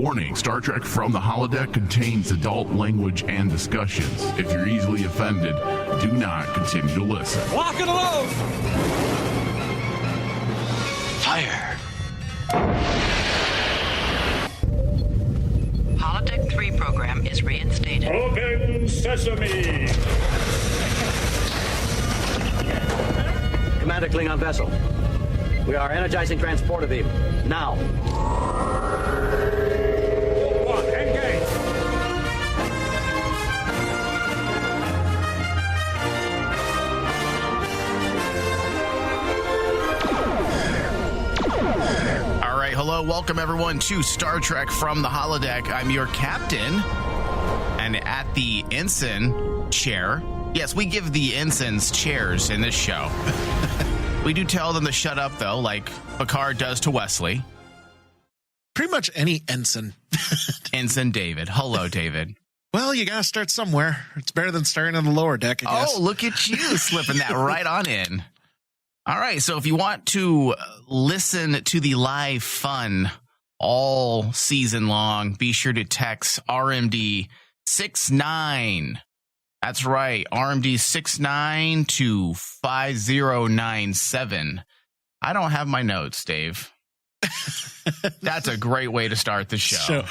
Warning, Star Trek from the Holodeck contains adult language and discussions. If you're easily offended, do not continue to listen. Lock and load! Fire! Holodeck 3 program is reinstated. Open sesame! Commander Klingon vessel. We are energizing transporter beam. Now. One, engage! All right, hello, welcome everyone to Star Trek from the Holodeck. I'm your captain, and at the ensign chair, yes, we give the ensigns chairs in this show. We do tell them to shut up, though, like Picard does to Wesley. Pretty much any ensign. Ensign David. Hello, David. Well, you gotta start somewhere. It's better than starting on the lower deck, I guess. Oh, look at you slipping that right on in. All right, so if you want to listen to the live fun all season long, be sure to text RMD 69. That's right, RMD 69 to 5097. I don't have my notes, Dave. That's a great way to start the show.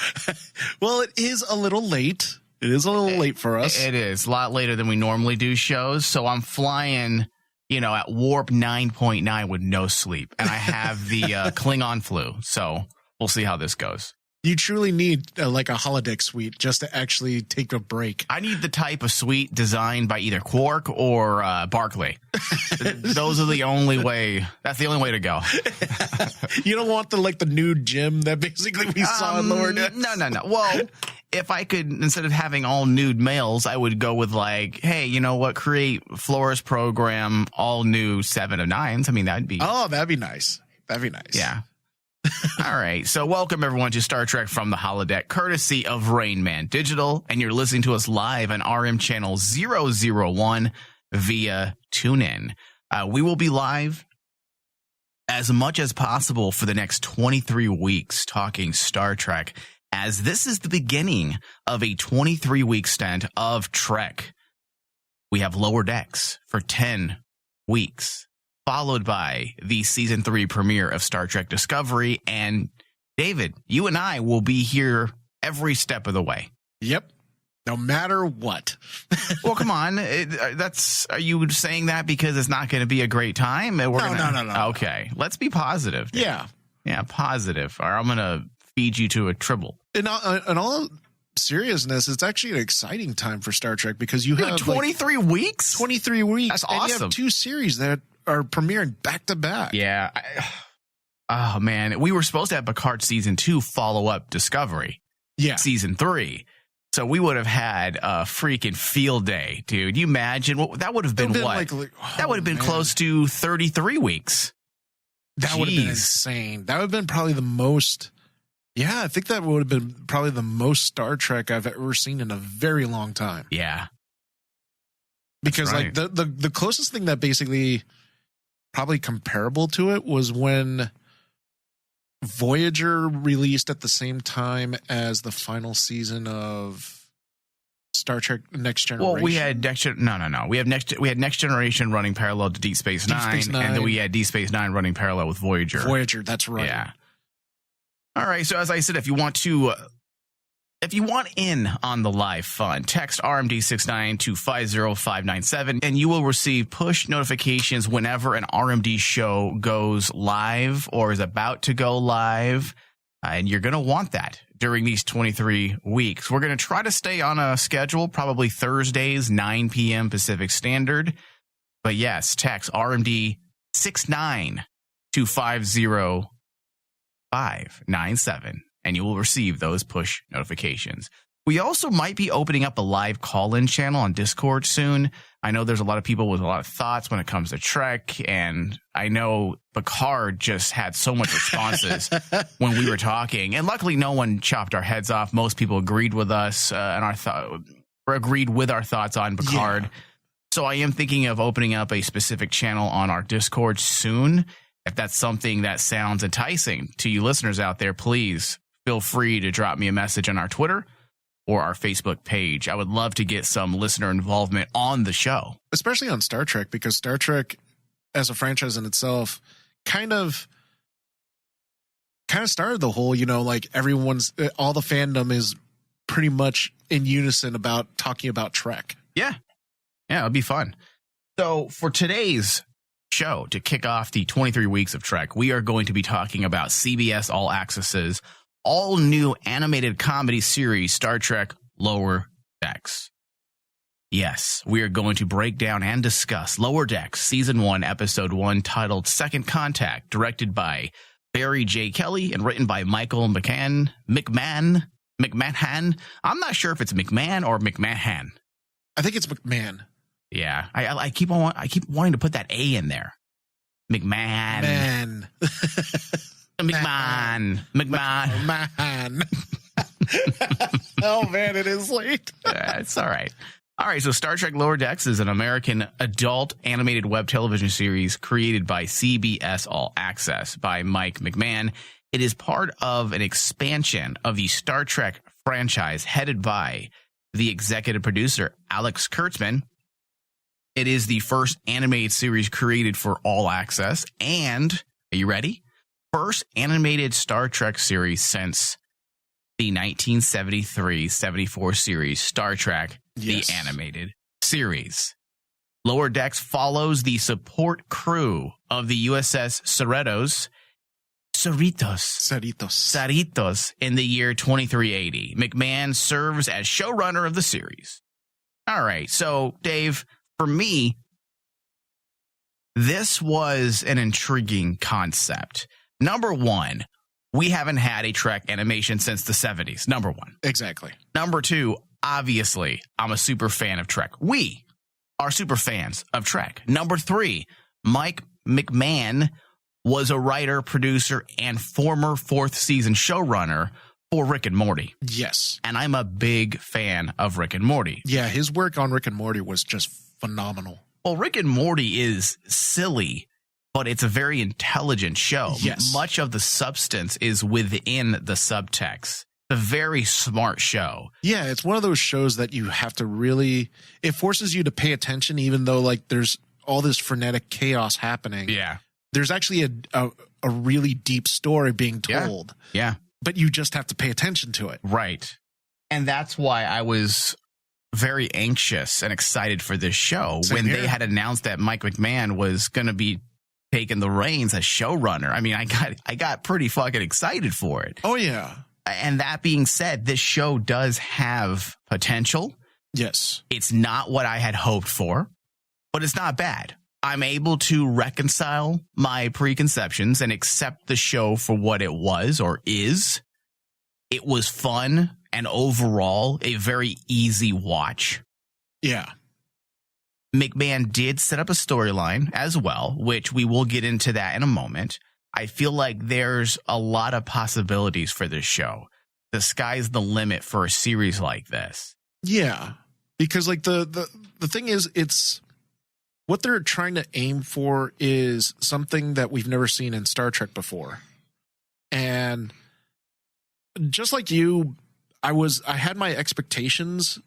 Well, it is a little late. It is a little late for us. It is a lot later than we normally do shows. So I'm flying, at warp 9.9 with no sleep. And I have the Klingon flu. So we'll see how this goes. You truly need like a holodeck suite just to actually take a break. I need the type of suite designed by either Quark or Barclay. Those are the only way. That's the only way to go. You don't want the nude gym that basically we saw in Lower Decks? No. Well, if I could, instead of having all nude males, I would go with hey, you know what? Create Flora's program, all new 7 of 9s. I mean, that'd be. Oh, that'd be nice. That'd be nice. Yeah. All right. So welcome everyone to Star Trek from the Holodeck, courtesy of Rain Man Digital. And you're listening to us live on RM channel 001 via TuneIn. We will be live as much as possible for the next 23 weeks talking Star Trek, as this is the beginning of a 23-week stint of Trek. We have Lower Decks for 10 weeks. Followed by the season 3 premiere of Star Trek Discovery. And David, you and I will be here every step of the way. Yep. No matter what. Well, come on. Are you saying that because it's not going to be a great time? No. Okay. Let's be positive. David. Yeah, positive. Or I'm going to feed you to a tribble. In all seriousness, it's actually an exciting time for Star Trek because you have 23 weeks? 23 weeks. That's awesome. And you have 2 series that are premiering back to back. Yeah. Oh man, we were supposed to have Picard season 2 follow up Discovery. Yeah. Season 3. So we would have had a freaking field day, dude. You imagine that would have been what? That would have been close to 33 weeks. That would have been insane. That would have been probably the most. Yeah, I think that would have been probably the most Star Trek I've ever seen in a very long time. Yeah. Because right. the closest thing that basically probably comparable to it was when Voyager released at the same time as the final season of Star Trek Next Generation. Well, we had We had Next Generation running parallel to Deep Space Nine, and then we had Deep Space Nine running parallel with Voyager. Voyager, that's right. Yeah. All right. So as I said, if you want in on the live fun, text RMD69 to 50597, and you will receive push notifications whenever an RMD show goes live or is about to go live. And you're going to want that during these 23 weeks. We're going to try to stay on a schedule, probably Thursdays, 9 p.m. Pacific Standard. But yes, text RMD69 to 50597. And you will receive those push notifications. We also might be opening up a live call-in channel on Discord soon. I know there's a lot of people with a lot of thoughts when it comes to Trek, and I know Picard just had so much responses when we were talking. And luckily, no one chopped our heads off. Most people agreed with us and agreed with our thoughts on Picard. Yeah. So I am thinking of opening up a specific channel on our Discord soon. If that's something that sounds enticing to you listeners out there, please feel free to drop me a message on our Twitter or our Facebook page. I would love to get some listener involvement on the show. Especially on Star Trek, because Star Trek as a franchise in itself kind of started the whole, like all the fandom is pretty much in unison about talking about Trek. Yeah, it'll be fun. So for today's show, to kick off the 23 weeks of Trek, we are going to be talking about CBS All Access's all new animated comedy series, Star Trek Lower Decks. Yes, we are going to break down and discuss Lower Decks Season 1, Episode 1, titled Second Contact, directed by Barry J. Kelly and written by Michael McMahon. I'm not sure if it's McMahon or McMahon. I think it's McMahon. Yeah, I keep wanting to put that A in there. McMahon. McMahon. Oh man, it is late. It's all right. All right, so Star Trek Lower Decks is an American adult animated web television series created by CBS All Access by Mike McMahon. It is part of an expansion of the Star Trek franchise headed by the executive producer Alex Kurtzman. It is the first animated series created for All Access, and, are you ready? First animated Star Trek series since the 1973-74 series Star Trek, yes, the animated series. Lower Decks follows the support crew of the USS Cerritos in the year 2380. McMahon serves as showrunner of the series. All right, so Dave, for me, this was an intriguing concept. Number one, we haven't had a Trek animation since the 70s. Number one. Exactly. Number two, obviously, I'm a super fan of Trek. We are super fans of Trek. Number three, Mike McMahon was a writer, producer, and former fourth season showrunner for Rick and Morty. Yes. And I'm a big fan of Rick and Morty. Yeah, his work on Rick and Morty was just phenomenal. Well, Rick and Morty is silly, but it's a very intelligent show. Yes. Much of the substance is within the subtext. A very smart show. Yeah, it's one of those shows that you have to really, it forces you to pay attention, even though like there's all this frenetic chaos happening. Yeah. There's actually a really deep story being told. Yeah. But you just have to pay attention to it. Right. And that's why I was very anxious and excited for this show. Same when here. they had announced that Mike McMahon was going to be taking the reins as showrunner. I mean, I got pretty fucking excited for it. Oh, yeah. And that being said, this show does have potential. Yes. It's not what I had hoped for, but it's not bad. I'm able to reconcile my preconceptions and accept the show for what it was or is. It was fun and overall a very easy watch. Yeah. McMahon did set up a storyline as well, which we will get into that in a moment. I feel like there's a lot of possibilities for this show. The sky's the limit for a series like this. Yeah. Because like the thing is, it's what they're trying to aim for is something that we've never seen in Star Trek before. And just like you, I had my expectations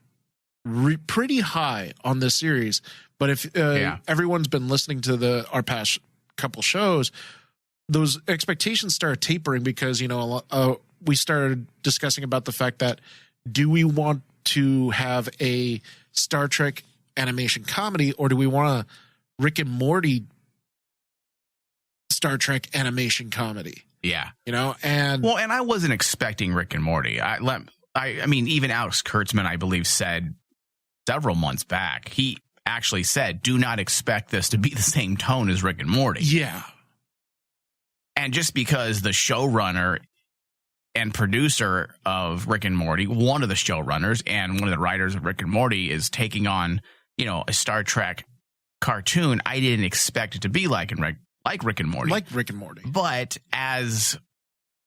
pretty high on this series. But if everyone's been listening to our past couple shows, those expectations started tapering because, we started discussing about the fact that do we want to have a Star Trek animation comedy, or do we want a Rick and Morty Star Trek animation comedy? Yeah. And I wasn't expecting Rick and Morty. I mean, even Alex Kurtzman, I believe, said several months back, he actually said, do not expect this to be the same tone as Rick and Morty. Yeah. And just because the showrunner and producer of Rick and Morty, one of the showrunners and one of the writers of Rick and Morty, is taking on, a Star Trek cartoon, I didn't expect it to be like Rick and Morty. Like Rick and Morty. But as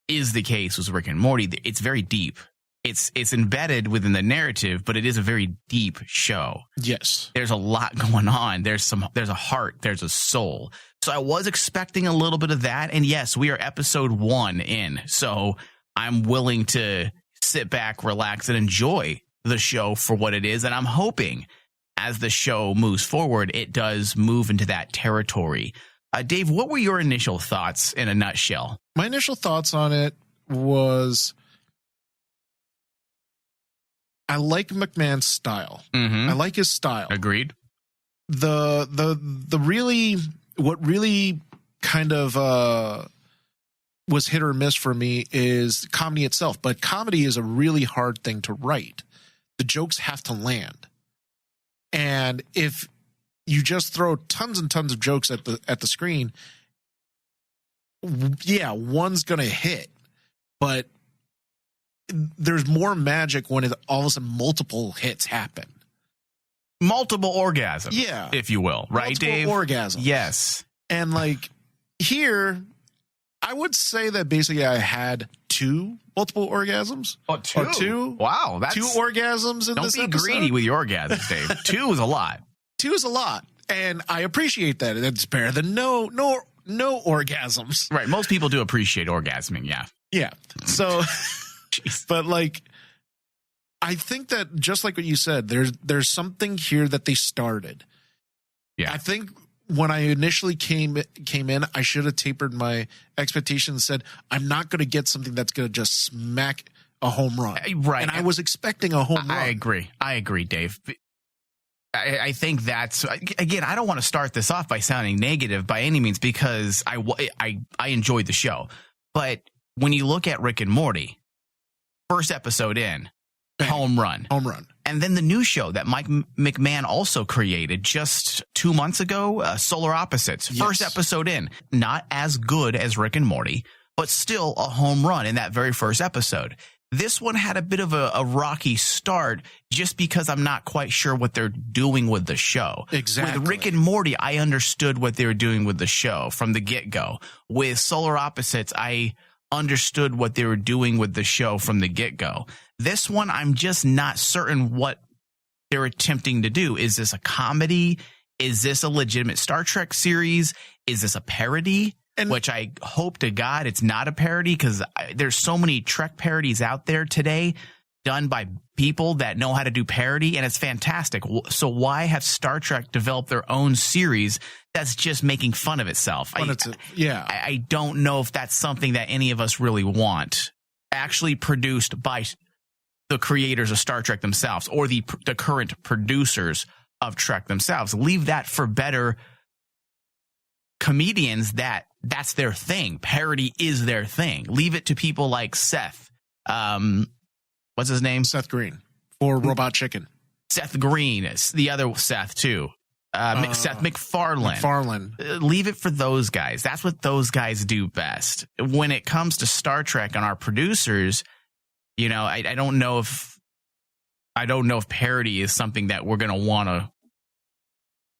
is the case with Rick and Morty, it's very deep. It's embedded within the narrative, but it is a very deep show. Yes. There's a lot going on. There's a heart. There's a soul. So I was expecting a little bit of that. And yes, we are episode 1 in. So I'm willing to sit back, relax, and enjoy the show for what it is. And I'm hoping as the show moves forward, it does move into that territory. Dave, what were your initial thoughts in a nutshell? My initial thoughts on it was I like McMahon's style. Mm-hmm. I like his style. Agreed. The really, what really kind of was hit or miss for me is comedy itself. But comedy is a really hard thing to write. The jokes have to land. And if you just throw tons and tons of jokes at the screen, yeah, one's going to hit. But there's more magic when all of a sudden multiple hits happen. Multiple orgasms, yeah, if you will, right, multiple Dave? Orgasms, yes. And like here, I would say that basically I had two multiple orgasms. Oh, two? Or two? Wow, that's two orgasms in don't this be episode. greedy with your orgasms, Dave. Two is a lot. Two is a lot, and I appreciate that. It's better than no orgasms. Right, most people do appreciate orgasming. Yeah. So, Jeez. but like, I think that just like what you said, there's something here that they started. Yeah, I think when I initially came in, I should have tapered my expectations and said, I'm not going to get something that's going to just smack a home run. Right. And I was expecting a home run. I agree, Dave. I think that's, again, I don't want to start this off by sounding negative by any means because I enjoyed the show. But when you look at Rick and Morty, first episode in, Bang. home run. And then the new show that Mike McMahon also created just 2 months ago, Solar Opposites. Yes. First episode in. Not as good as Rick and Morty, but still a home run in that very first episode. This one had a bit of a rocky start just because I'm not quite sure what they're doing with the show. Exactly. With Rick and Morty, I understood what they were doing with the show from the get-go. With Solar Opposites, I understood what they were doing with the show from the get-go. This one, I'm just not certain what they're attempting to do. Is this a comedy? Is this a legitimate Star Trek series? Is this a parody? Which I hope to God it's not a parody because there's so many Trek parodies out there today done by people that know how to do parody, and it's fantastic. So why have Star Trek develop their own series that's just making fun of itself? I don't know if that's something that any of us really want. Actually produced by the creators of Star Trek themselves or the current producers of Trek themselves. Leave that for better comedians that's their thing. Parody is their thing. Leave it to people like Seth. What's his name? Seth Green for Robot Chicken. Seth Green is the other Seth too. Seth MacFarlane. Leave it for those guys. That's what those guys do best. When it comes to Star Trek and our producers, you know, I don't know if parody is something that we're going to want to,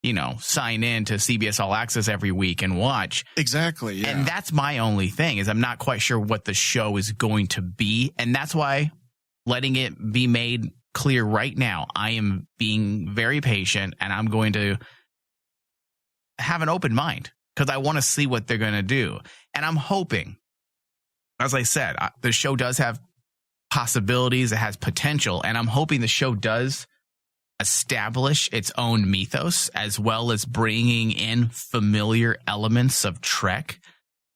you know, sign in to CBS All Access every week and watch. Exactly. Yeah. And that's my only thing is I'm not quite sure what the show is going to be. And that's why letting it be made clear right now, I am being very patient and I'm going to have an open mind because I want to see what they're going to do. And I'm hoping, as I said, the show does have possibilities. It has potential. And I'm hoping the show does establish its own mythos as well as bringing in familiar elements of Trek.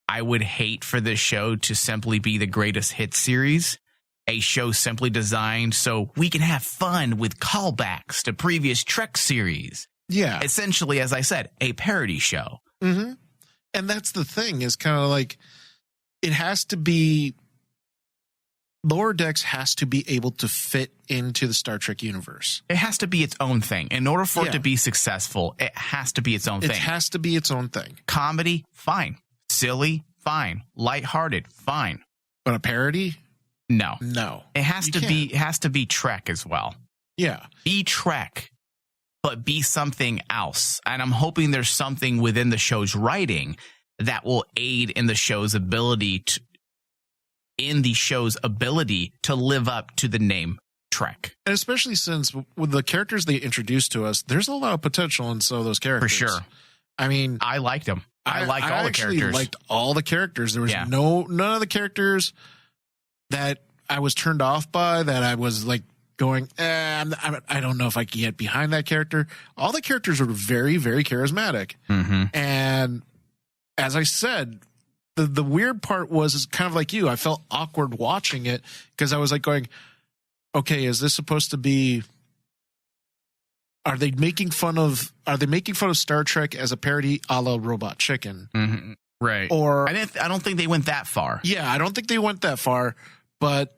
I would hate for this show to simply be the greatest hit series, a show simply designed so we can have fun with callbacks to previous Trek series. Yeah. Essentially, as I said, a parody show. Mm-hmm. And that's the thing is kind of like it has to be Lower Decks has to be able to fit into the Star Trek universe. It has to be its own thing. In order for it to be successful, it has to be its own thing. It has to be its own thing. Comedy, fine. Silly, fine. Lighthearted, fine. But a parody? No. It has to be Trek as well. Yeah. Be Trek, but be something else. And I'm hoping there's something within the show's writing that will aid in the show's ability to live up to the name Trek. And especially since with the characters they introduced to us, there's a lot of potential in some of those characters. For sure. I mean, I liked them. I liked all the characters. I liked all the characters. There was none of the characters that I was turned off by, that I was like going, I don't know if I can get behind that character. All the characters were very, very charismatic. And as I said, the weird part was, is kind of like you, I felt awkward watching it because I was like going, okay, is this supposed to be, are they making fun of Star Trek as a parody a la Robot Chicken? Right. Or I don't think they went that far. Yeah, I don't think they went that far, but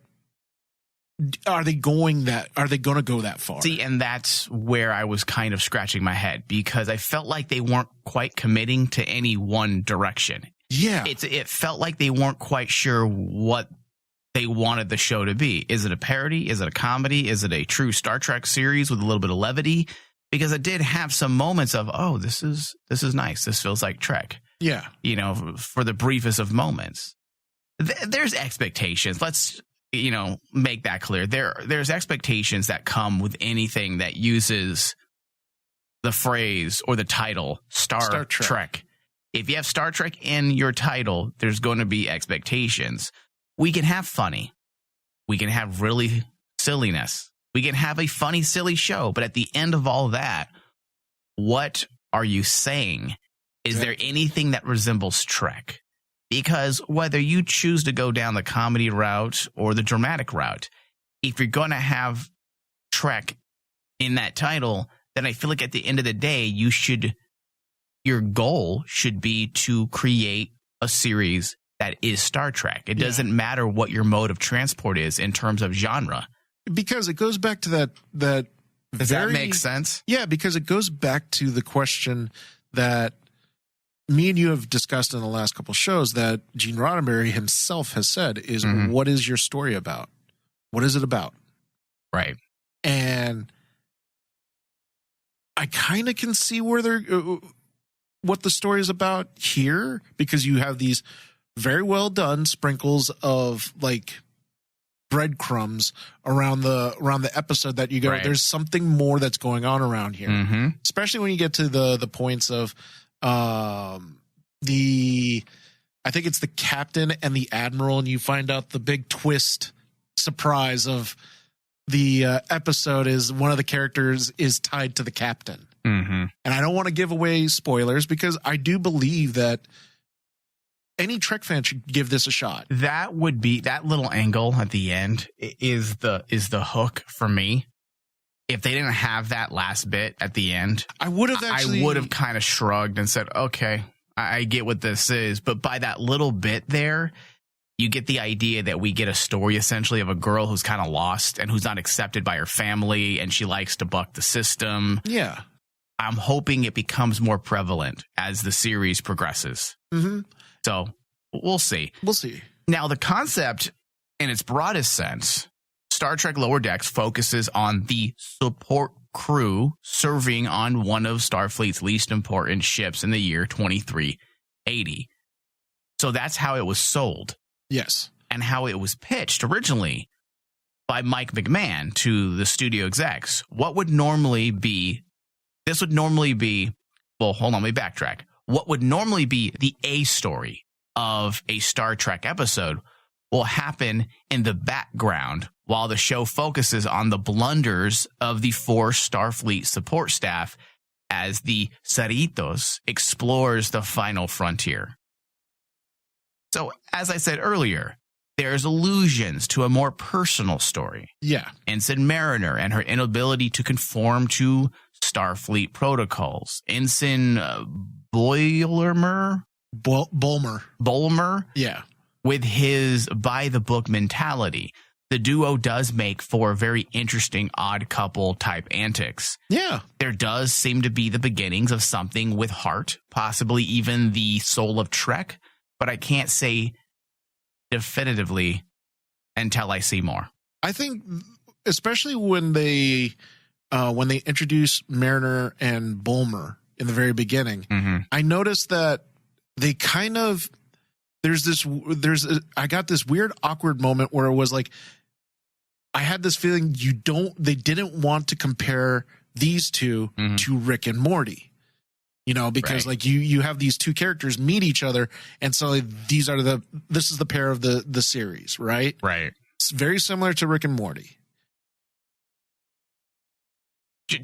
are they going to go that far? See, and that's where I was kind of scratching my head because I felt like they weren't quite committing to any one direction. Yeah. It felt like they weren't quite sure what they wanted the show to be. Is it a parody? Is it a comedy? Is it a true Star Trek series with a little bit of levity? Because it did have some moments of, oh, this is nice. This feels like Trek. Yeah. You know, for the briefest of moments. There's expectations. Let's, make that clear. There's expectations that come with anything that uses the phrase or the title Star Trek. If you have Star Trek in your title, there's going to be expectations. We can have funny. We can have really silliness. We can have a funny, silly show. But at the end of all that, what are you saying? Is there anything that resembles Trek? Because whether you choose to go down the comedy route or the dramatic route, if you're going to have Trek in that title, then I feel like at the end of the day, your goal should be to create a series that is Star Trek. It doesn't matter what your mode of transport is in terms of genre. Because it goes back to that Does that make sense? Yeah, because it goes back to the question that me and you have discussed in the last couple of shows that Gene Roddenberry himself has said is, what is your story about? What is it about? Right. And I kind of can see what the story is about here, because you have these very well done sprinkles of like breadcrumbs around the episode that you go, right, there's something more that's going on around here. Especially when you get to the points of I think it's the captain and the admiral, and you find out the big twist surprise of the episode is one of the characters is tied to the captain. And I don't want to give away spoilers because I do believe that any Trek fan should give this a shot. That would be, that little angle at the end is the hook for me. If they didn't have that last bit at the end, I would have kind of shrugged and said, okay, I get what this is. But by that little bit there, you get the idea that we get a story essentially of a girl who's kind of lost and who's not accepted by her family, and she likes to buck the system. Yeah. I'm hoping it becomes more prevalent as the series progresses. So we'll see. We'll see. Now, the concept in its broadest sense, Star Trek Lower Decks focuses on the support crew serving on one of Starfleet's least important ships in the year 2380. So that's how it was sold. Yes. And how it was pitched originally by Mike McMahon to the studio execs. This would normally be, well, hold on, let me backtrack. What would normally be the A story of a Star Trek episode will happen in the background while the show focuses on the blunders of the 4 Starfleet support staff as the Cerritos explores the final frontier. So, as I said earlier, there's allusions to a more personal story. Yeah. Ensign Mariner and her inability to conform to Starfleet protocols. Ensign Bulmer? Yeah. With his by-the-book mentality. The duo does make for very interesting odd couple type antics. Yeah. There does seem to be the beginnings of something with heart, possibly even the soul of Trek, but I can't say definitively until I see more. I think especially when they introduce Mariner and Bulmer in the very beginning, I noticed that they kind of I got this weird awkward moment where it was like I had this feeling they didn't want to compare these two to Rick and Morty. Because like you have these two characters meet each other, and so this is the pair of the series, right? Right. very similar to Rick and Morty.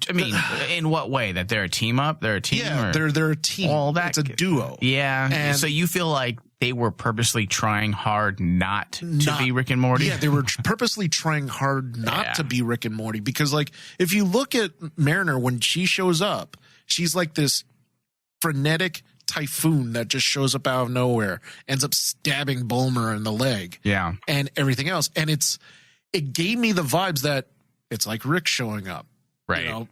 I mean, in what way? That they're a team up? They're a team? Yeah, or? they're a team. Well, it's a duo. Yeah. And so you feel like they were purposely trying hard not to be Rick and Morty? Yeah, they were purposely trying hard not to be Rick and Morty, because like if you look at Mariner, when she shows up, she's like this frenetic typhoon that just shows up out of nowhere, ends up stabbing Bulmer in the leg. Yeah. And everything else. And it gave me the vibes that it's like Rick showing up. Right. You know?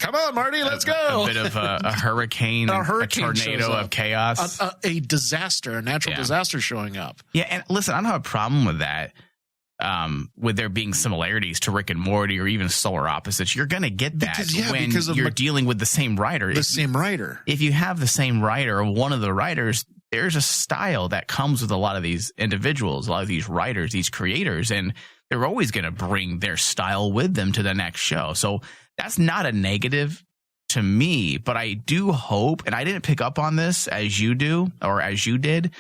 Come on, Marty, let's go. A bit of a hurricane, a tornado of chaos. A disaster, a natural disaster showing up. Yeah, and listen, I don't have a problem with that. With there being similarities to Rick and Morty or even Solar Opposites. You're going to get that when you're dealing with the same writer. The same writer. If you have the same writer or one of the writers, there's a style that comes with a lot of these individuals, a lot of these writers, these creators, and they're always going to bring their style with them to the next show. So that's not a negative to me, but I do hope, and I didn't pick up on this as you do or as you did.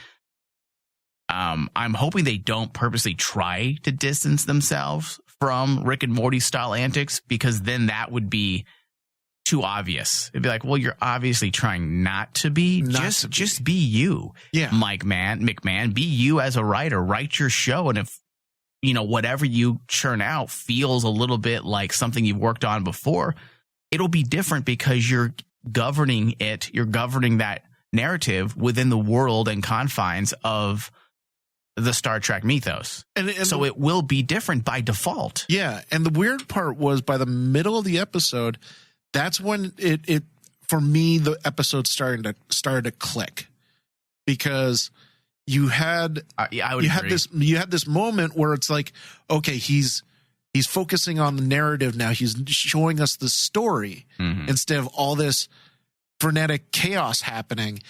I'm hoping they don't purposely try to distance themselves from Rick and Morty style antics, because then that would be too obvious. It'd be like, well, you're obviously trying not to be. Just be you. Yeah. McMahon, be you as a writer. Write your show, and if whatever you churn out feels a little bit like something you've worked on before, it'll be different because you're governing it. You're governing that narrative within the world and confines of the Star Trek mythos. And so it will be different by default. Yeah. And the weird part was by the middle of the episode, that's when it for me, the episode started to click, because you had this moment where it's like, okay, he's focusing on the narrative now. He's showing us the story instead of all this frenetic chaos happening.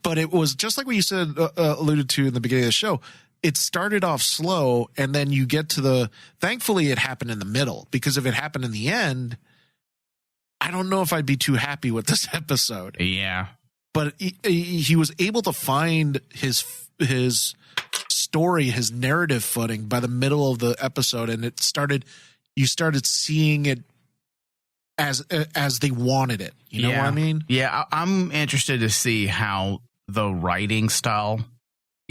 But it was just like what you said, alluded to in the beginning of the show. It started off slow, and then you get to thankfully it happened in the middle, because if it happened in the end, I don't know if I'd be too happy with this episode. Yeah. But he was able to find his story, his narrative footing by the middle of the episode, and you started seeing it as they wanted it. You know what I mean? Yeah, I'm interested to see how the writing style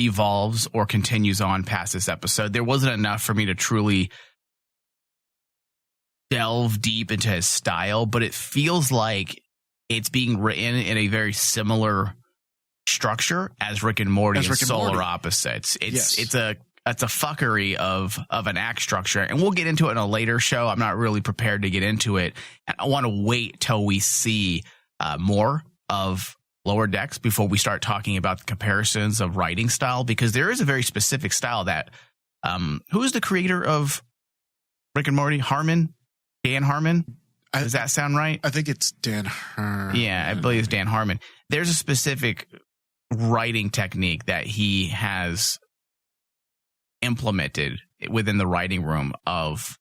evolves or continues on past this episode. There wasn't enough for me to truly delve deep into his style, but it feels like it's being written in a very similar structure as Rick and Morty and Solar Opposites. It's a fuckery of an act structure, and we'll get into it in a later show. I'm not really prepared to get into it, and I want to wait till we see more of Lower Decks before we start talking about the comparisons of writing style, because there is a very specific style that who is the creator of Rick and Morty? Dan Harmon? Does that sound right? I think it's Dan Harmon. Yeah, I believe it's Dan Harmon. There's a specific writing technique that he has implemented within the writing room of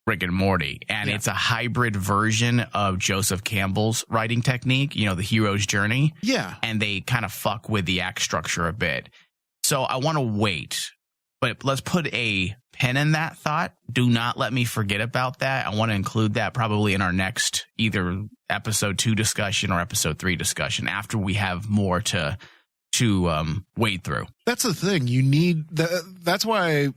Rick and Morty, and it's a hybrid version of Joseph Campbell's writing technique, the hero's journey. Yeah. And they kind of fuck with the act structure a bit. So I want to wait, but let's put a pin in that thought. Do not let me forget about that. I want to include that probably in our next either episode 2 discussion or episode 3 discussion after we have more to wade through. That's the thing. You need that's why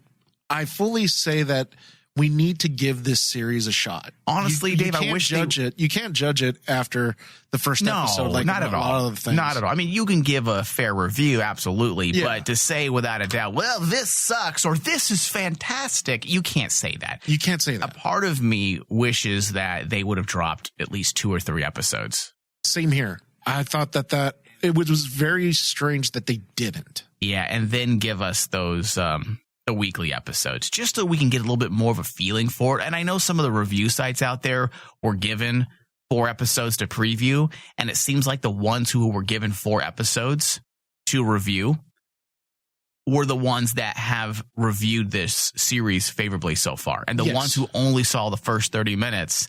I fully say that we need to give this series a shot. Honestly, Dave, I wish you can't judge it after the first episode. Like not at all. A lot of the things. Not at all. I mean, you can give a fair review, absolutely, but to say without a doubt, well, this sucks or this is fantastic, you can't say that. You can't say that. A part of me wishes that they would have dropped at least 2 or 3 episodes. Same here. I thought that it was very strange that they didn't. Yeah, and then give us those the weekly episodes, just so we can get a little bit more of a feeling for it. And I know some of the review sites out there were given 4 episodes to preview, and it seems like the ones who were given 4 episodes to review were the ones that have reviewed this series favorably so far. And the ones who only saw the first 30 minutes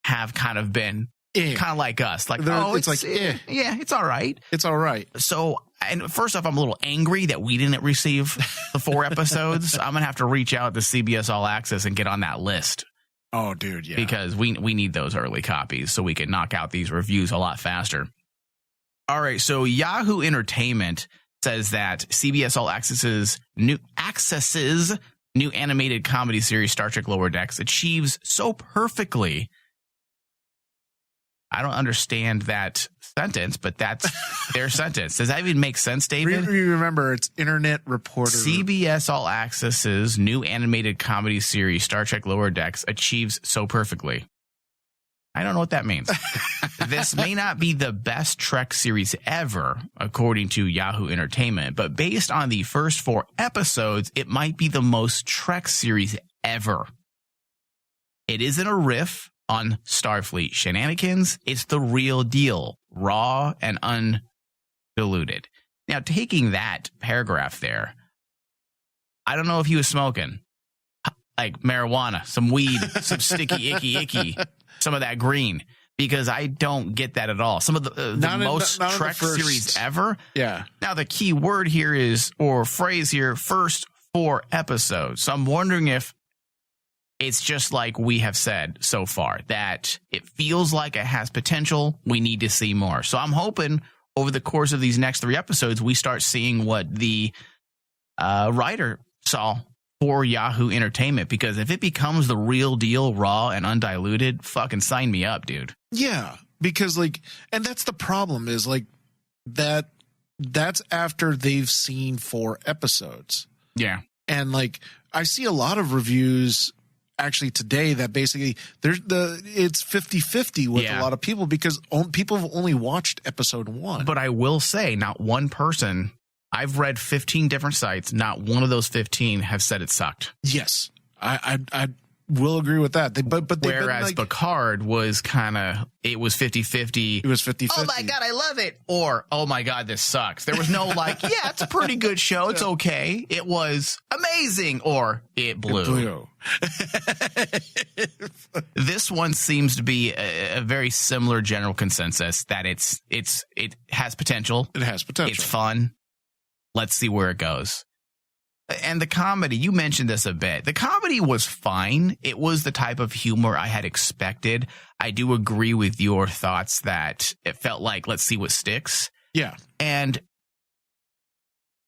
have kind of been kind of like us, like, it's like, yeah, it's all right. It's all right. So And first off, I'm a little angry that we didn't receive the 4 episodes. I'm going to have to reach out to CBS All Access and get on that list. Oh, dude, yeah. Because we need those early copies so we can knock out these reviews a lot faster. All right, so Yahoo Entertainment says that CBS All Access's new animated comedy series, Star Trek Lower Decks, achieves so perfectly. I don't understand that sentence, but that's their sentence. Does that even make sense, David? Remember, it's Internet Reporter. CBS All Access's new animated comedy series, Star Trek Lower Decks, achieves so perfectly. I don't know what that means. This may not be the best Trek series ever, according to Yahoo Entertainment, but based on the first 4 episodes, it might be the most Trek series ever. It isn't a riff on Starfleet shenanigans. It's the real deal, raw and undiluted. Now, taking that paragraph there, I don't know if he was smoking like marijuana, some weed, some sticky, icky, some of that green, because I don't get that at all. Some of the most Trek series ever. Yeah. Now, the key word here is, or phrase here, first 4 episodes. So I'm wondering if it's just like we have said so far, that it feels like it has potential. We need to see more. So I'm hoping over the course of these next 3 episodes, we start seeing what the writer saw for Yahoo Entertainment, because if it becomes the real deal, raw and undiluted, fucking sign me up, dude. Yeah, because and that's the problem is that's after they've seen 4 episodes. Yeah. And I see a lot of reviews actually today that basically it's 50-50 with a lot of people, because people have only watched episode 1. But I will say, not one person, I've read 15 different sites, not one of those 15 have said it sucked. Yes, I will agree with that. But whereas Picard was it was 50-50. It was 50-50. Oh my God, I love it. Or, oh my God, this sucks. There was no yeah, it's a pretty good show. It's okay. It was amazing. Or it blew. This one seems to be a very similar general consensus that it has potential. It has potential. It's fun. Let's see where it goes. And the comedy, you mentioned this a bit. The comedy was fine. It was the type of humor I had expected. I do agree with your thoughts that it felt like, let's see what sticks. Yeah. And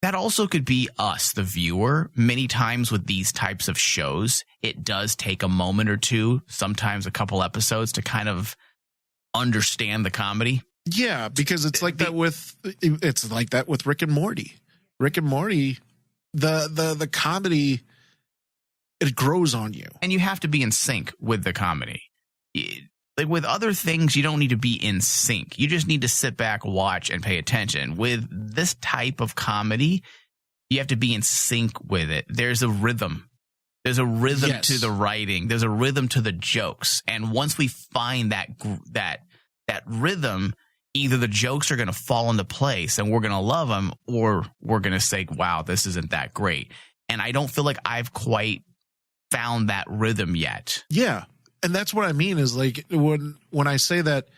that also could be us, the viewer. Many times with these types of shows, it does take a moment or two, sometimes a couple episodes, to kind of understand the comedy. Yeah, because it's like that with Rick and Morty. Rick and Morty, the comedy, it grows on you. And you have to be in sync with the comedy. Like with other things, you don't need to be in sync. You just need to sit back, watch, and pay attention. With this type of comedy, you have to be in sync with it. There's a rhythm. There's a rhythm to the writing. There's a rhythm to the jokes. And once we find that rhythm, either the jokes are going to fall into place and we're going to love them, or we're going to say, wow, this isn't that great. And I don't feel like I've quite found that rhythm yet. Yeah. And that's what I mean is when I say that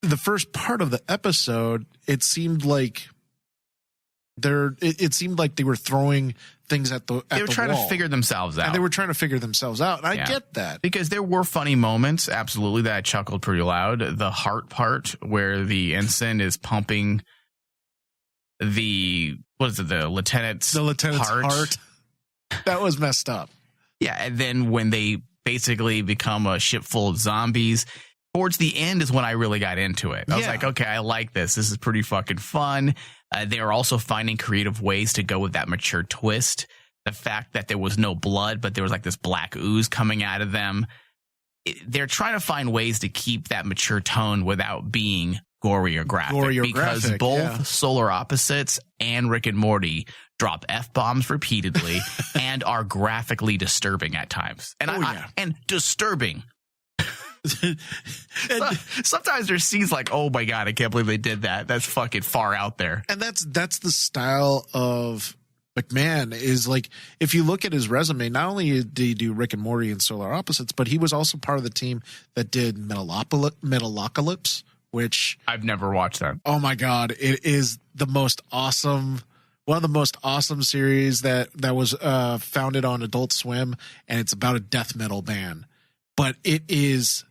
the first part of the episode, it seemed like they were throwing things at the wall. They were trying to figure themselves out. And they were trying to figure themselves out. And I get that. Because there were funny moments, absolutely, that I chuckled pretty loud. The heart part where the ensign is pumping the lieutenant's heart. That was messed up. Yeah, and then when they basically become a ship full of zombies, towards the end is when I really got into it. I was like, okay, I like this. This is pretty fucking fun. They are also finding creative ways to go with that mature twist. The fact that there was no blood, but there was like this black ooze coming out of them. They're trying to find ways to keep that mature tone without being gory or graphic. Because both Solar Opposites and Rick and Morty drop F-bombs repeatedly and are graphically disturbing at times. And and disturbing. Sometimes there's scenes like, oh my God, I can't believe they did that. That's fucking far out there. And that's the style of McMahon. Is like, if you look at his resume, not only did he do Rick and Morty and Solar Opposites, but he was also part of the team that did Metalocalypse which I've never watched that. oh my God, it is one of the most awesome series that was founded on Adult Swim, and it's about a death metal band, but it is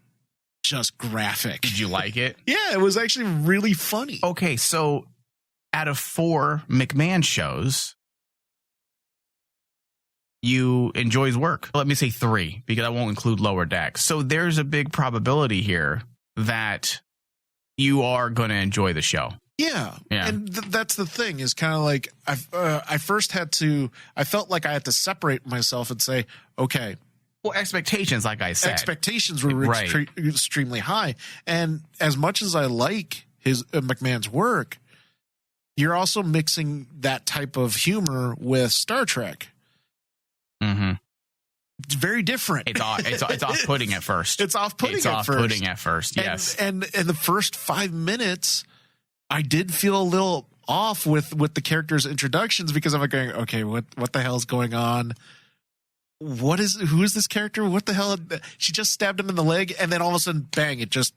just graphic. Did you like it? Yeah, it was actually really funny. Okay, so out of 4 McMahon shows, you enjoy his work. Let me say 3, because I won't include Lower Decks. So there's a big probability here that you are going to enjoy the show. Yeah. And that's the thing, is kind of like I felt like I had to separate myself and say, okay. Well, expectations, like I said. Expectations were Right. extremely high. And as much as I like his McMahon's work, you're also mixing that type of humor with Star Trek. Mm-hmm. It's very different. It's off-putting at first. It's off-putting at first, yes. And the first 5 minutes, I did feel a little off with the characters' introductions, because I'm like going, okay, what the hell is going on? Who is this character? What the hell? She just stabbed him in the leg, and then all of a sudden, bang, it just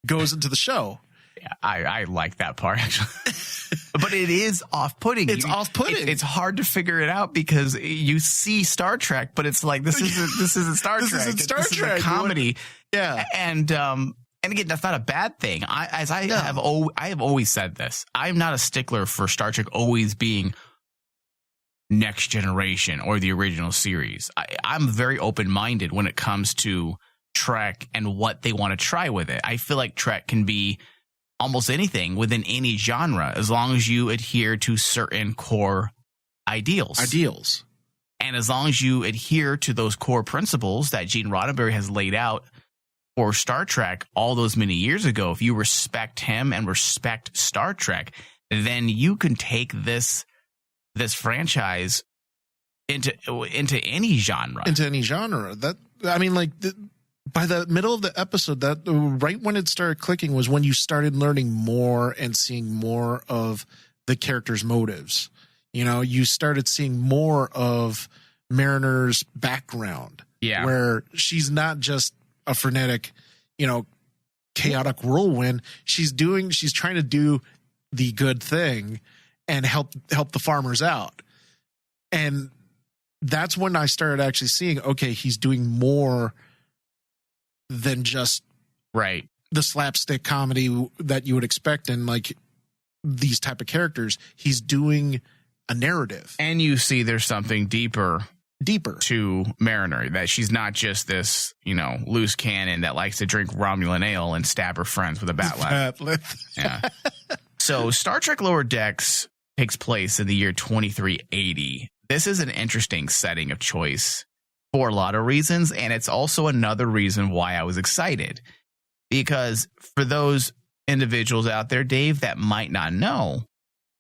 goes into the show. Yeah, I like that part, actually. But it is off-putting. It's off-putting. It's hard to figure it out, because you see Star Trek, but it's like, this isn't Star Trek. This isn't Star This Trek. is a comedy. Yeah. And again, that's not a bad thing. I have always said this. I'm not a stickler for Star Trek always being Next Generation or the original series. I'm very open-minded when it comes to Trek and what they want to try with it. I feel like Trek can be almost anything within any genre, as long as you adhere to certain core ideals. And as long as you adhere to those core principles that Gene Roddenberry has laid out for Star Trek all those many years ago, if you respect him and respect Star Trek, then you can take this franchise into any genre. Into any genre. By the middle of the episode, that right when it started clicking was when you started learning more and seeing more of the characters' motives. You know, you started seeing more of Mariner's background. Yeah. Where she's not just a frenetic, chaotic whirlwind. She's trying to do the good thing and help the farmers out. And that's when I started actually seeing, okay, he's doing more than just right the slapstick comedy that you would expect in like these type of characters. He's doing a narrative, and you see there's something deeper to Mariner, that she's not just this loose cannon that likes to drink Romulan ale and stab her friends with a bat'leth. Yeah. So Star Trek Lower Decks takes place in the year 2380. This is an interesting setting of choice for a lot of reasons, and it's also another reason why I was excited, because for those individuals out there, Dave, that might not know,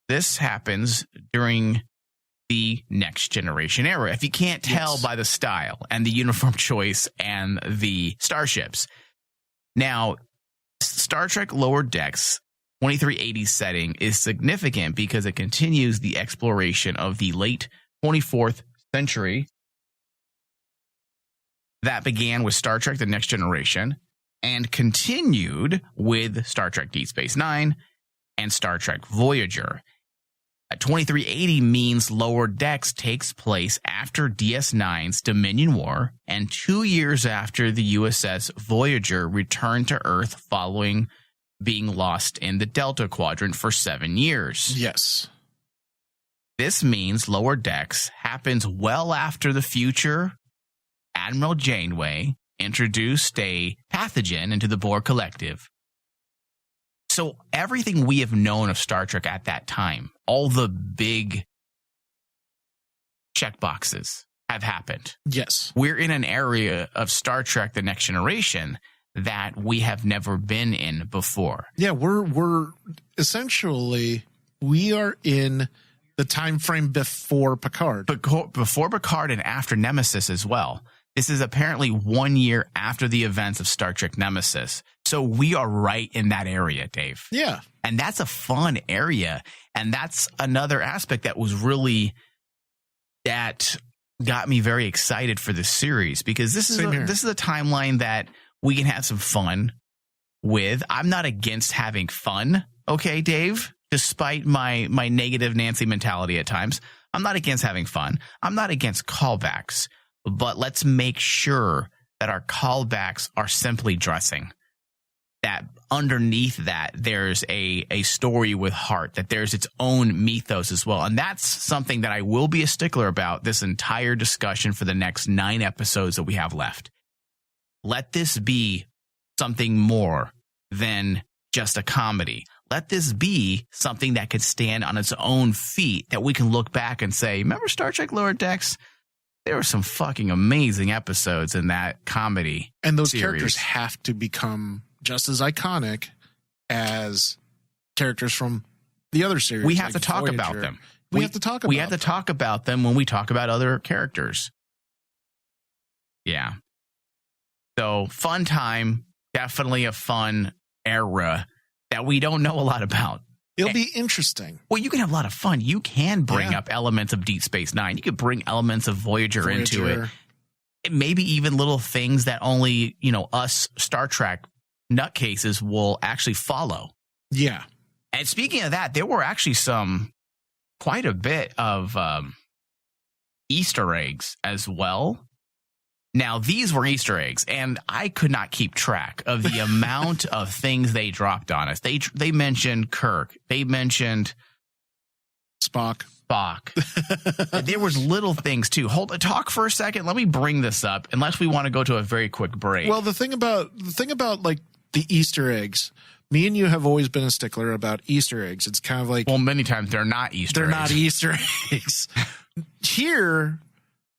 this happens during the Next Generation era. If you can't tell by the style and the uniform choice and the starships. Now, Star Trek Lower Decks 2380 setting is significant because it continues the exploration of the late 24th century that began with Star Trek The Next Generation and continued with Star Trek Deep Space Nine and Star Trek Voyager. 2380 means Lower Decks takes place after DS9's Dominion War and 2 years after the USS Voyager returned to Earth following being lost in the Delta Quadrant for 7 years. Yes. This means Lower Decks happens well after the future Admiral Janeway introduced a pathogen into the Borg Collective. So everything we have known of Star Trek at that time, all the big checkboxes have happened. Yes. We're in an area of Star Trek The Next Generation that we have never been in before. Yeah, we're essentially, we are in the time frame before Picard. Before Picard and after Nemesis as well. This is apparently 1 year after the events of Star Trek Nemesis. So we are right in that area, Dave. Yeah. And that's a fun area. And that's another aspect that got me very excited for this series, because this is a timeline that we can have some fun with. I'm not against having fun. Okay, Dave, despite my negative Nancy mentality at times, I'm not against having fun. I'm not against callbacks, but let's make sure that our callbacks are simply dressing. That underneath that, there's a story with heart, that there's its own mythos as well. And that's something that I will be a stickler about this entire discussion for the next 9 episodes that we have left. Let this be something more than just a comedy. Let this be something that could stand on its own feet, that we can look back and say, remember Star Trek Lower Decks? There were some fucking amazing episodes in that comedy. And those series. characters have to become just as iconic as characters from the other series. We have to talk about them. We have to talk about them. We have to talk about them when we talk about other characters. Yeah. So fun time, definitely a fun era that we don't know a lot about. It'll be interesting. Well, you can have a lot of fun. You can bring up elements of Deep Space Nine. You could bring elements of Voyager into it. Maybe even little things that only, us Star Trek nutcases will actually follow. Yeah. And speaking of that, there were actually quite a bit of Easter eggs as well. Now, these were Easter eggs, and I could not keep track of the amount of things they dropped on us. They mentioned Kirk. They mentioned Spock. There was little things, too. Talk for a second. Let me bring this up, unless we want to go to a very quick break. Well, the thing about like the Easter eggs, me and you have always been a stickler about Easter eggs. It's kind of like... Well, many times they're not Easter eggs. They're not Easter eggs. Here...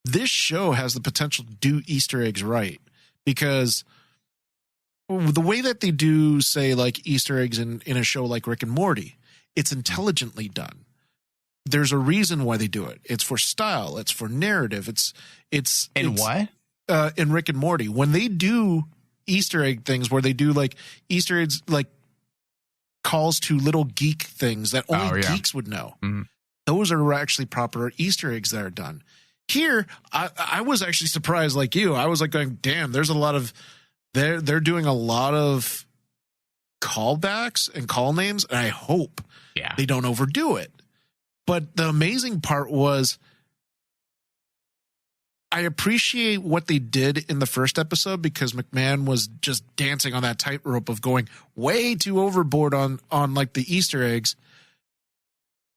This show has the potential to do Easter eggs right, because the way that they do, say, like Easter eggs in a show like Rick and Morty, it's intelligently done. There's a reason why they do it. It's for style. It's for narrative. It's what? In Rick and Morty, when they do Easter egg things where they do like Easter eggs, like calls to little geek things that only geeks would know. Mm-hmm. Those are actually proper Easter eggs that are done. Here, I was actually surprised, like you. I was like going, damn, there's a lot of, they're doing a lot of callbacks and call names, and I hope they don't overdo it. But the amazing part was, I appreciate what they did in the first episode, because McMahon was just dancing on that tightrope of going way too overboard on like the Easter eggs.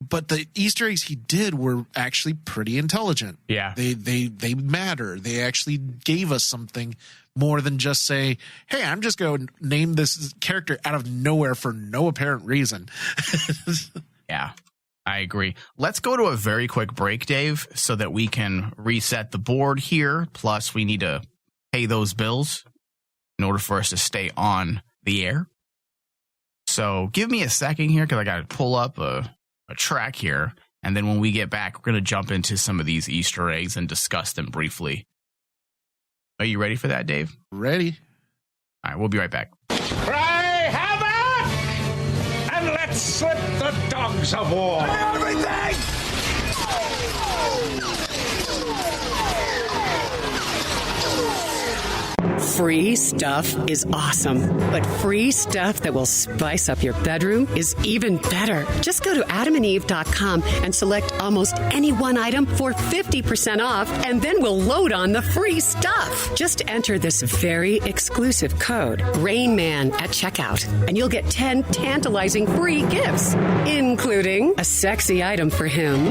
But the Easter eggs he did were actually pretty intelligent. Yeah. They matter. They actually gave us something more than just say, hey, I'm just going to name this character out of nowhere for no apparent reason. Yeah, I agree. Let's go to a very quick break, Dave, so that we can reset the board here. Plus, we need to pay those bills in order for us to stay on the air. So give me a second here, because I got to pull up a track here, and then when we get back, we're going to jump into some of these Easter eggs and discuss them briefly. Are you ready for that, Dave? Ready. All right, we'll be right back. Cry havoc! And let's slip the dogs of war! Everything! Free stuff is awesome, but free stuff that will spice up your bedroom is even better. Just go to adamandeve.com and select almost any one item for 50% off, and then we'll load on the free stuff. Just enter this very exclusive code, RAINMAN, at checkout, and you'll get 10 tantalizing free gifts, including a sexy item for him,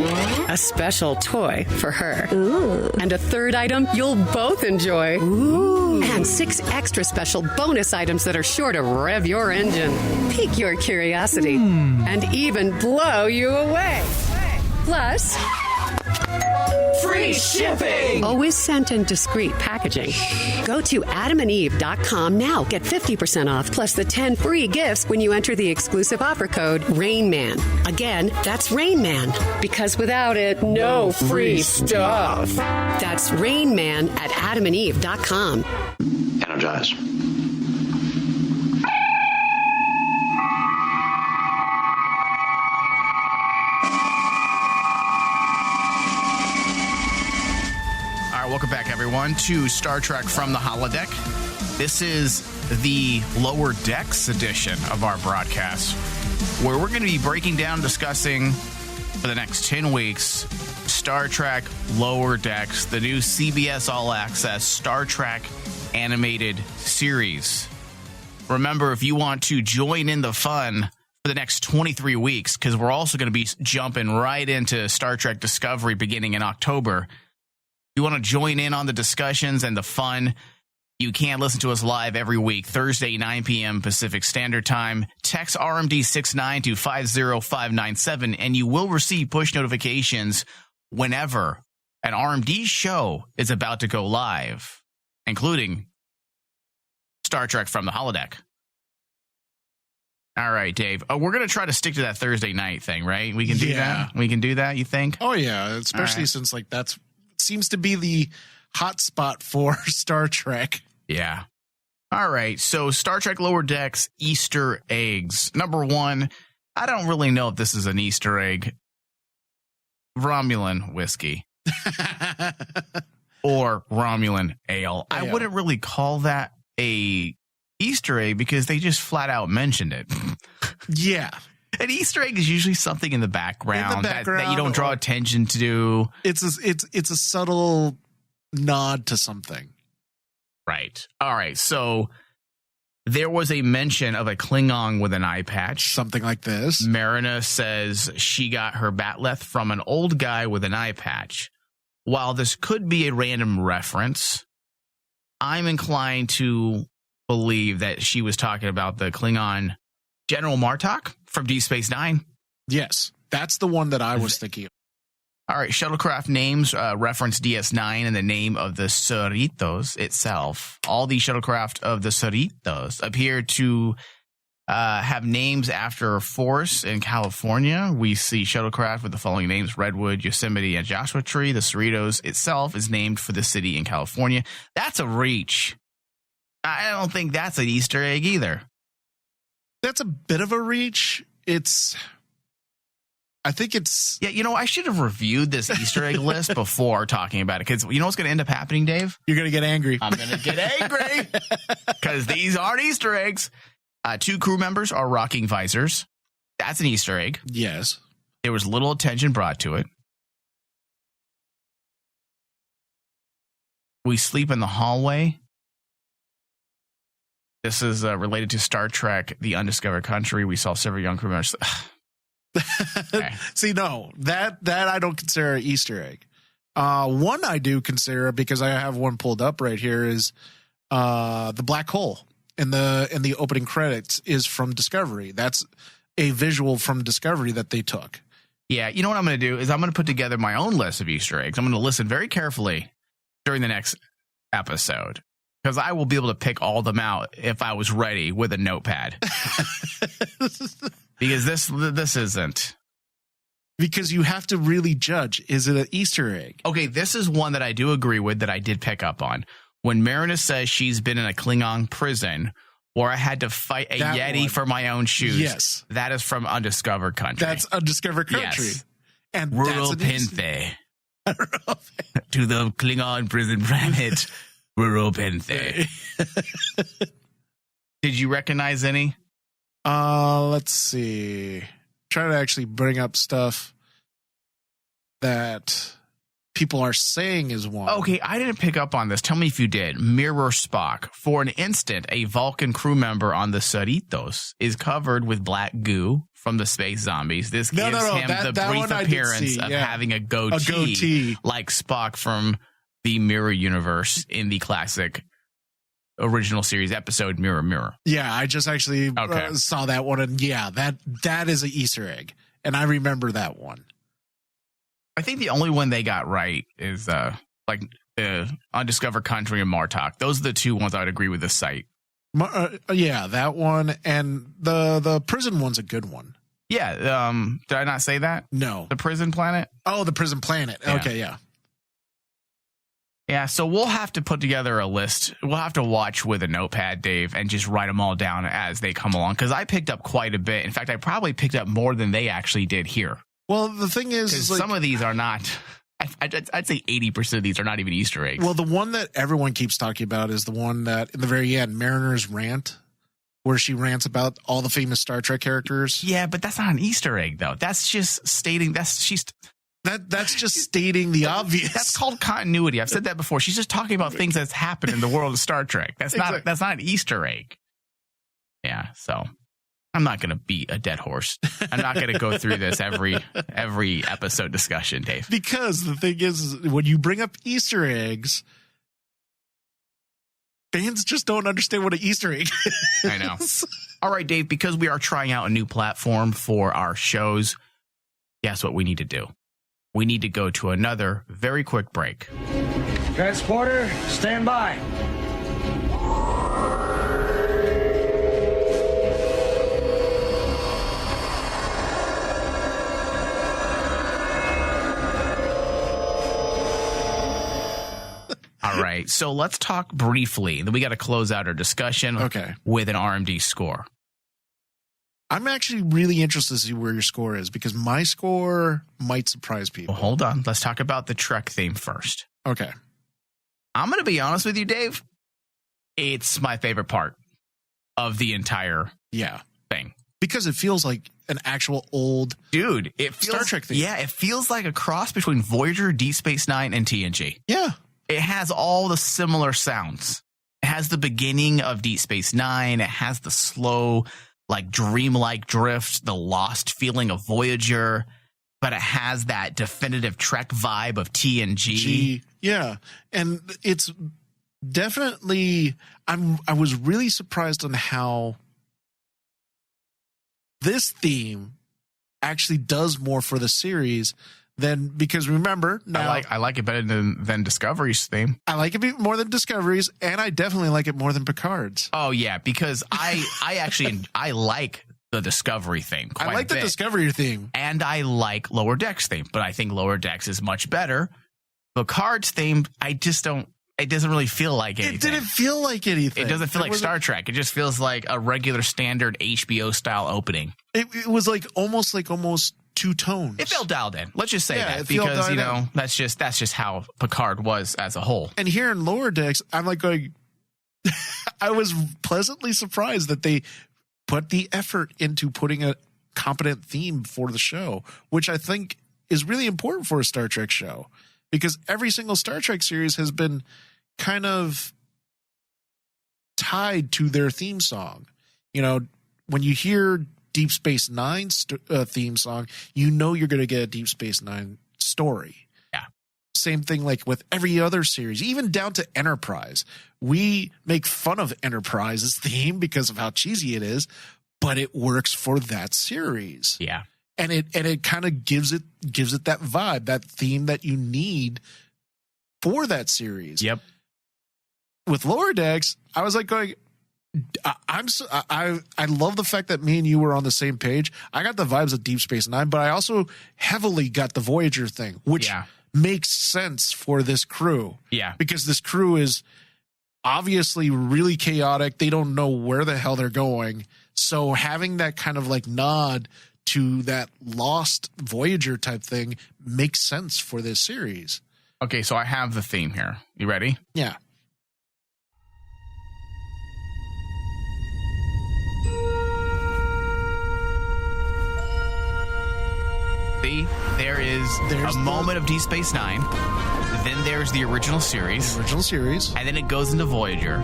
a special toy for her, and a third item you'll both enjoy. And 6 extra special bonus items that are sure to rev your engine, pique your curiosity, and even blow you away. Plus, free shipping! Always sent in discreet packaging. Go to adamandeve.com now. Get 50% off plus the 10 free gifts when you enter the exclusive offer code RAINMAN. Again, that's RAINMAN, because without it, no free stuff. That's RAINMAN at adamandeve.com. Energize. Welcome back, everyone, to Star Trek from the Holodeck. This is the Lower Decks edition of our broadcast, where we're going to be breaking down, discussing for the next 10 weeks Star Trek Lower Decks, the new CBS All Access Star Trek animated series. Remember, if you want to join in the fun for the next 23 weeks, because we're also going to be jumping right into Star Trek Discovery beginning in October. If you want to join in on the discussions and the fun, you can listen to us live every week, Thursday, 9 p.m. Pacific Standard Time. Text RMD69 to 50597, and you will receive push notifications whenever an RMD show is about to go live, including Star Trek from the Holodeck. All right, Dave. We're going to try to stick to that Thursday night thing, right? We can do that? We can do that, you think? Oh, yeah. Especially since that seems to be the hot spot for Star Trek. Yeah. All right. So Star Trek Lower Decks Easter eggs. Number one, I don't really know if this is an Easter egg. Romulan whiskey. Or Romulan ale. I wouldn't really call that a Easter egg because they just flat out mentioned it. Yeah. An Easter egg is usually something in the background, that you don't draw attention to. It's a subtle nod to something. Right. All right. So there was a mention of a Klingon with an eye patch. Something like this. Marina says she got her batleth from an old guy with an eye patch. While this could be a random reference, I'm inclined to believe that she was talking about the Klingon General Martok from Deep Space Nine. Yes, that's the one that I was thinking of. All right, shuttlecraft names reference DS9 and the name of the Cerritos itself. All the shuttlecraft of the Cerritos appear to have names after forests in California. We see shuttlecraft with the following names: Redwood, Yosemite, and Joshua Tree. The Cerritos itself is named for the city in California. That's a reach. I don't think that's an Easter egg either. That's a bit of a reach. I think it's... Yeah, I should have reviewed this Easter egg list before talking about it, because you know what's going to end up happening, Dave? You're going to get angry. I'm going to get angry because these aren't Easter eggs. 2 crew members are rocking visors. That's an Easter egg. Yes. There was little attention brought to it. We sleep in the hallway. This is related to Star Trek, The Undiscovered Country. We saw several young crew members. Okay. See, no, that I don't consider an Easter egg. One I do consider, because I have one pulled up right here, is the black hole in the opening credits is from Discovery. That's a visual from Discovery that they took. Yeah, you know what I'm going to do is I'm going to put together my own list of Easter eggs. I'm going to listen very carefully during the next episode, because I will be able to pick all of them out if I was ready with a notepad. Because this isn't. Because you have to really judge, is it an Easter egg? Okay, this is one that I do agree with, that I did pick up on. When Marina says she's been in a Klingon prison, or I had to fight a Yeti for my own shoes. Yes. That is from Undiscovered Country. That's Undiscovered Country. Yes. And Rural Pinthe. To the Klingon prison planet, Rural Pinthe. Did you recognize any? Let's see. Try to actually bring up stuff that people are saying is one. Okay, I didn't pick up on this. Tell me if you did. Mirror Spock. For an instant, a Vulcan crew member on the Cerritos is covered with black goo from the space zombies. This gives him the brief appearance of having a goatee, like Spock from the Mirror Universe in the classic original series episode Mirror Mirror. Yeah, I just actually saw that one, and yeah, that is an Easter egg, and I remember that one. I think the only one they got right is like the Undiscovered Country and Martok. Those are the two ones I would agree with the site. Yeah, that one, and the prison one's a good one. Yeah, did I not say that? No. The prison planet? Oh, the prison planet. Yeah. Okay, yeah. Yeah, so we'll have to put together a list. We'll have to watch with a notepad, Dave, and just write them all down as they come along, because I picked up quite a bit. In fact, I probably picked up more than they actually did here. Well, the thing is, some of these are not. I I'd say 80% of these are not even Easter eggs. Well, the one that everyone keeps talking about is the one that in the very end, Mariner's rant, where she rants about all the famous Star Trek characters. Yeah, but that's not an Easter egg, though. That's just stating that's just stating the obvious. That's called continuity. I've said that before. She's just talking about things that's happened in the world of Star Trek. That's Exactly. not an Easter egg. Yeah, so I'm not going to beat a dead horse. I'm not going to go through this every episode discussion, Dave. Because the thing is, when you bring up Easter eggs, fans just don't understand what an Easter egg is. I know. All right, Dave, because we are trying out a new platform for our shows, guess what we need to do? We need to go to another very quick break. Transporter, stand by. All right, so let's talk briefly. Then we got to close out our discussion with an RMD score. I'm actually really interested to see where your score is because my score might surprise people. Well, hold on. Let's talk about the Trek theme first. Okay. I'm going to be honest with you, Dave. It's my favorite part of the entire thing. Because it feels like an actual old Dude, it feels, Star Trek theme. Yeah, it feels like a cross between Voyager, Deep Space Nine, and TNG. Yeah. It has all the similar sounds. It has the beginning of Deep Space Nine. It has the slow, like dreamlike drift, the lost feeling of Voyager, but it has that definitive Trek vibe of TNG. Yeah. And it's definitely, I was really surprised on how this theme actually does more for the series than, because remember now, I like it better than Discovery's theme. I like it more than Discovery's, and I definitely like it more than Picard's. Oh yeah, because I actually I like the Discovery theme. I like the Discovery theme, and I like Lower Decks theme, but I think Lower Decks is much better. Picard's theme, I just don't. It doesn't really feel like anything. It didn't feel like anything. It doesn't feel like Star Trek. It just feels like a regular standard HBO style opening. It was like almost two tones. It felt dialed in. Let's just say that, because that's just how Picard was as a whole. And here in Lower Decks, I'm like going. I was pleasantly surprised that they put the effort into putting a competent theme for the show, which I think is really important for a Star Trek show, because every single Star Trek series has been kind of tied to their theme song. You know, when you hear Deep Space Nine's theme song, you know you're going to get a Deep Space Nine story. Yeah. Same thing like with every other series, even down to Enterprise. We make fun of Enterprise's theme because of how cheesy it is, but it works for that series. Yeah. And it kind of gives it that vibe, that theme that you need for that series. Yep. With Lower Decks, I was like going, I love the fact that me and you were on the same page. I got the vibes of Deep Space Nine, but I also heavily got the Voyager thing, which makes sense for this crew. Yeah. Because this crew is obviously really chaotic. They don't know where the hell they're going. So having that kind of like nod to that lost Voyager type thing makes sense for this series. Okay, so I have the theme here. You ready? Yeah. See, there's a moment of Deep Space Nine. Then there's the original series. And then it goes into Voyager.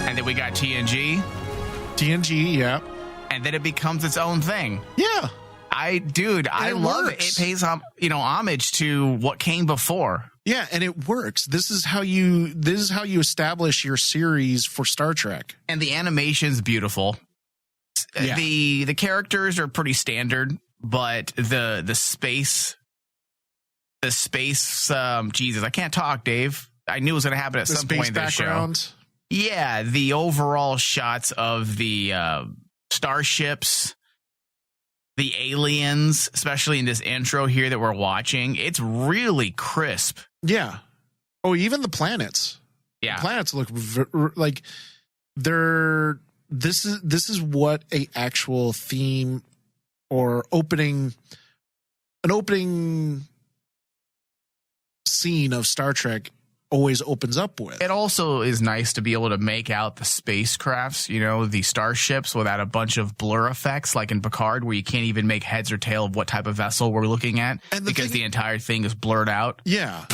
And then we got TNG. Yeah. And then it becomes its own thing. Yeah. I love it. It pays homage to what came before. Yeah, and it works. This is how you establish your series for Star Trek. And the animation's beautiful. Yeah. The characters are pretty standard, but the space Jesus, I can't talk, Dave. I knew it was going to happen at some point in this show. Yeah, the overall shots of the starships, the aliens, especially in this intro here that we're watching, it's really crisp. Yeah. Oh, even the planets. Yeah. The planets look like they're. This is what a actual theme or an opening scene of Star Trek always opens up with. It also is nice to be able to make out the spacecrafts, the starships without a bunch of blur effects like in Picard where you can't even make heads or tail of what type of vessel we're looking at because the entire thing is blurred out. Yeah.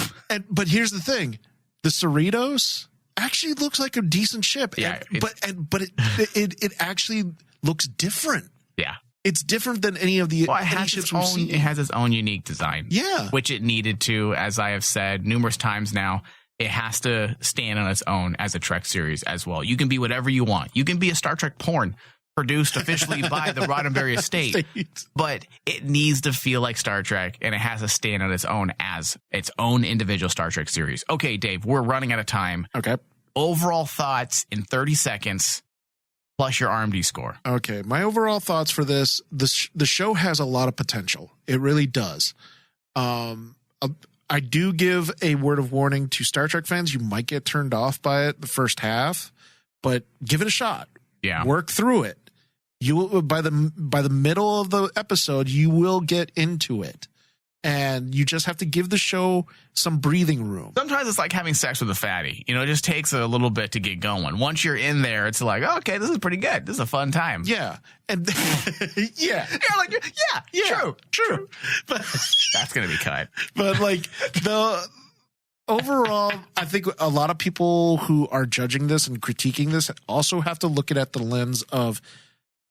But here's the thing. The Cerritos actually looks like a decent ship. Yeah. But it actually looks different. Yeah. It's different than any of the ships we've seen. It has its own unique design. Yeah. Which it needed to, as I have said numerous times now. It has to stand on its own as a Trek series as well. You can be whatever you want. You can be a Star Trek porn produced officially by the Roddenberry estate, but it needs to feel like Star Trek, and it has to stand on its own as its own individual Star Trek series. Okay, Dave, we're running out of time. Okay. Overall thoughts in 30 seconds, plus your RMD score. Okay, my overall thoughts for this, the show has a lot of potential. It really does. I do give a word of warning to Star Trek fans. You might get turned off by it the first half, but give it a shot. Yeah. Work through it. You will, by the middle of the episode, you will get into it. And you just have to give the show some breathing room. Sometimes it's like having sex with a fatty. It just takes a little bit to get going. Once you're in there, it's like, okay, this is pretty good. This is a fun time. Yeah. And yeah. You're like, yeah. True. But that's going to be cut. But the overall, I think a lot of people who are judging this and critiquing this also have to look at it at the lens of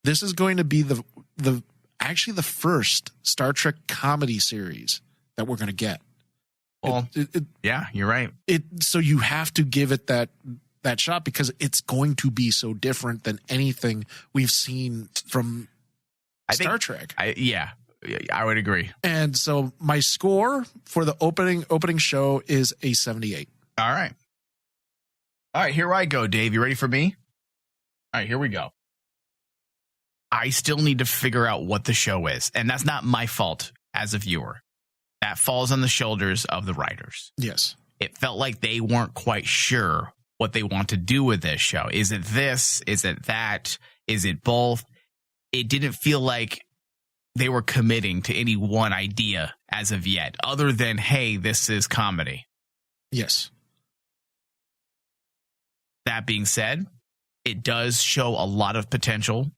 this is going to be actually the first Star Trek comedy series that we're going to get. Well, yeah, you're right. So you have to give it that shot because it's going to be so different than anything we've seen from Star Trek. I would agree. And so my score for the opening show is a 78. All right, here I go, Dave. You ready for me? All right, here we go. I still need to figure out what the show is, and that's not my fault as a viewer. That falls on the shoulders of the writers. Yes. It felt like they weren't quite sure what they want to do with this show. Is it this? Is it that? Is it both? It didn't feel like they were committing to any one idea as of yet, other than, hey, this is comedy. Yes. That being said, it does show a lot of potential.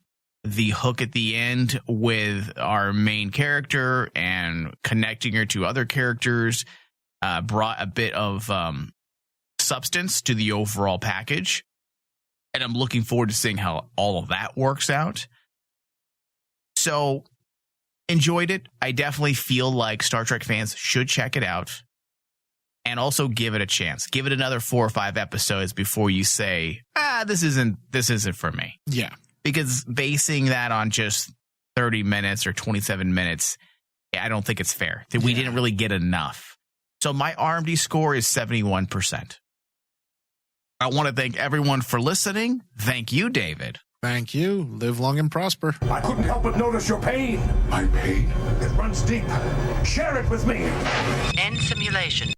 The hook at the end with our main character and connecting her to other characters brought a bit of substance to the overall package. And I'm looking forward to seeing how all of that works out. So, enjoyed it. I definitely feel like Star Trek fans should check it out. And also give it a chance. Give it another 4 or 5 episodes before you say, this isn't for me. Yeah. Because basing that on just 30 minutes or 27 minutes, I don't think it's fair. We didn't really get enough. So my RMD score is 71%. I want to thank everyone for listening. Thank you, David. Thank you. Live long and prosper. I couldn't help but notice your pain. My pain. It runs deep. Share it with me. End simulation.